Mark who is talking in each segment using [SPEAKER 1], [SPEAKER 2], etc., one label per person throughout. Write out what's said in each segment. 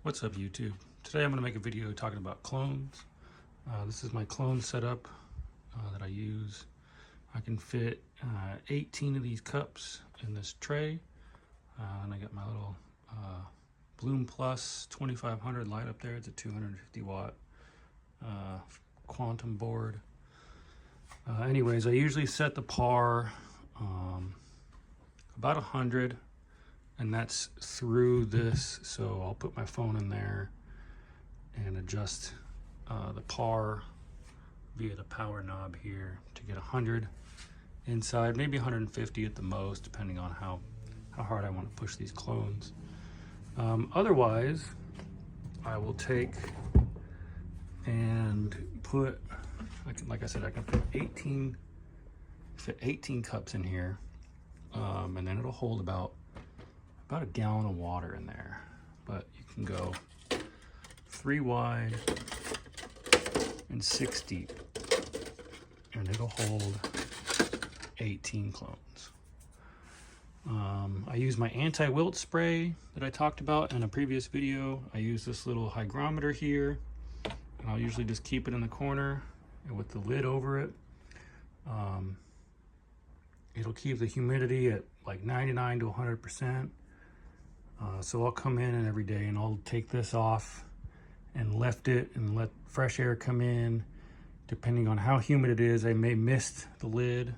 [SPEAKER 1] What's up, YouTube? Today I'm going to make a video talking about clones. This is my clone setup that I use. I can fit 18 of these cups in this tray. And I got my little Bloom Plus 2500 light up there. It's a 250 watt quantum board. Anyways, I usually set the par about 100. And that's through this, so I'll put my phone in there and adjust the par via the power knob here to get 100 inside, maybe 150 at the most, depending on how hard I want to push these clones. Otherwise, I will take and put, like I said, I can fit 18 cups in here, and then it'll hold about a gallon of water in there, but you can go 3 wide and 6 deep, and it'll hold 18 clones. I use my anti-wilt spray that I talked about in a previous video. I use this little hygrometer here, and I'll usually just keep it in the corner and with the lid over it. It'll keep the humidity at like 99 to 100%. So I'll come in and every day and I'll take this off and lift it and let fresh air come in. Depending on how humid it is, I may mist the lid.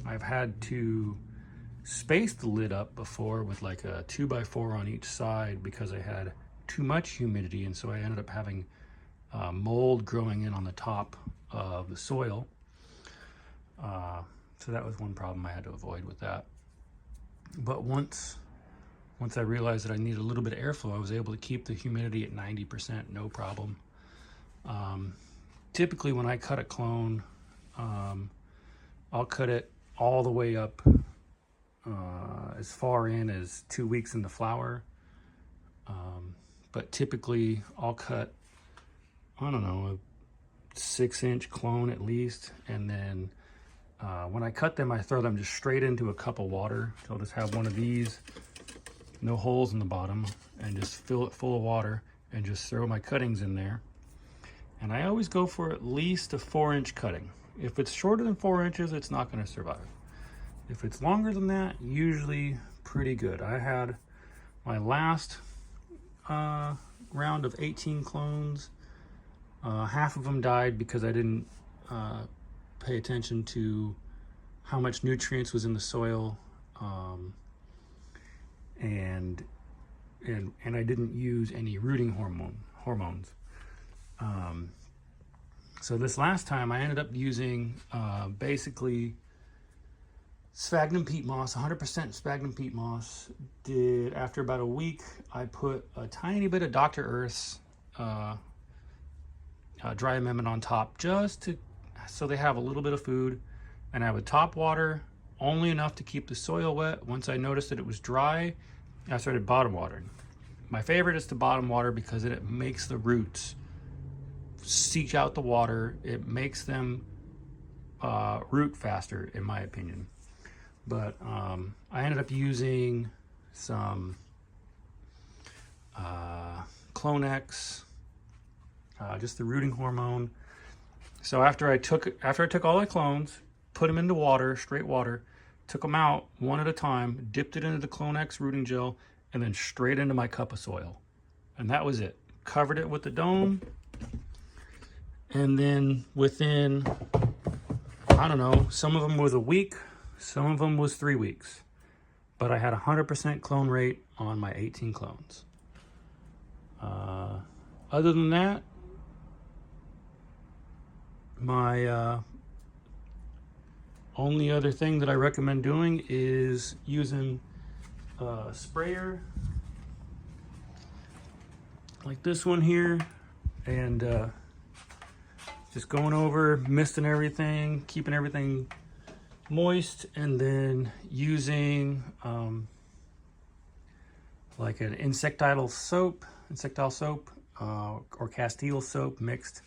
[SPEAKER 1] I've had to space the lid up before with like a 2x4 on each side because I had too much humidity, and so I ended up having mold growing in on the top of the soil. So that was one problem I had to avoid with that. But once I realized that I needed a little bit of airflow, I was able to keep the humidity at 90%, no problem. Typically when I cut a clone, I'll cut it all the way up as far in as 2 weeks in the flower. But typically I'll cut, I don't know, a 6-inch clone at least, and then when I cut them, I throw them just straight into a cup of water. So I'll just have one of these, no holes in the bottom, and just fill it full of water and just throw my cuttings in there. And I always go for at least a 4-inch cutting. If it's shorter than 4 inches, it's not going to survive. If it's longer than that, usually pretty good. I had my last round of 18 clones. Half of them died because I didn't pay attention to how much nutrients was in the soil, and I didn't use any rooting hormones. So this last time I ended up using basically sphagnum peat moss, 100% sphagnum peat moss. After about a week, I put a tiny bit of Dr. Earth's dry amendment on top, just so they have a little bit of food. And I would top water only enough to keep the soil wet. Once I noticed that it was dry, I started bottom watering. My favorite is to bottom water because it makes the roots seek out the water. It makes them root faster, in my opinion. But I ended up using some Clonex, just the rooting hormone. So after I took all my clones, put them into water, straight water, took them out one at a time, dipped it into the Clonex rooting gel, and then straight into my cup of soil. And that was it. Covered it with the dome. And then within, I don't know, some of them was a week, some of them was 3 weeks. But I had 100% clone rate on my 18 clones. Other than that, my only other thing that I recommend doing is using a sprayer like this one here, and just going over, misting everything, keeping everything moist, and then using like an insectile soap or Castile soap mixed.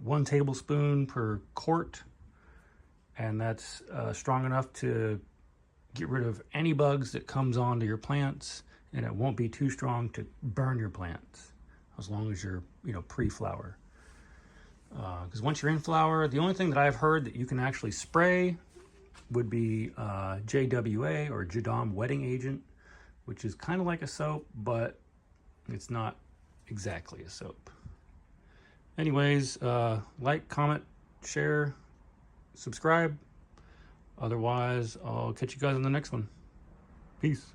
[SPEAKER 1] 1 tablespoon per quart, and that's strong enough to get rid of any bugs that comes onto your plants, and it won't be too strong to burn your plants as long as you're, pre-flower. Because once you're in flower, the only thing that I've heard that you can actually spray would be JWA, or Jadam Wetting Agent, which is kind of like a soap, but it's not exactly a soap. Anyways, like, comment, share, subscribe. Otherwise, I'll catch you guys on the next one. Peace.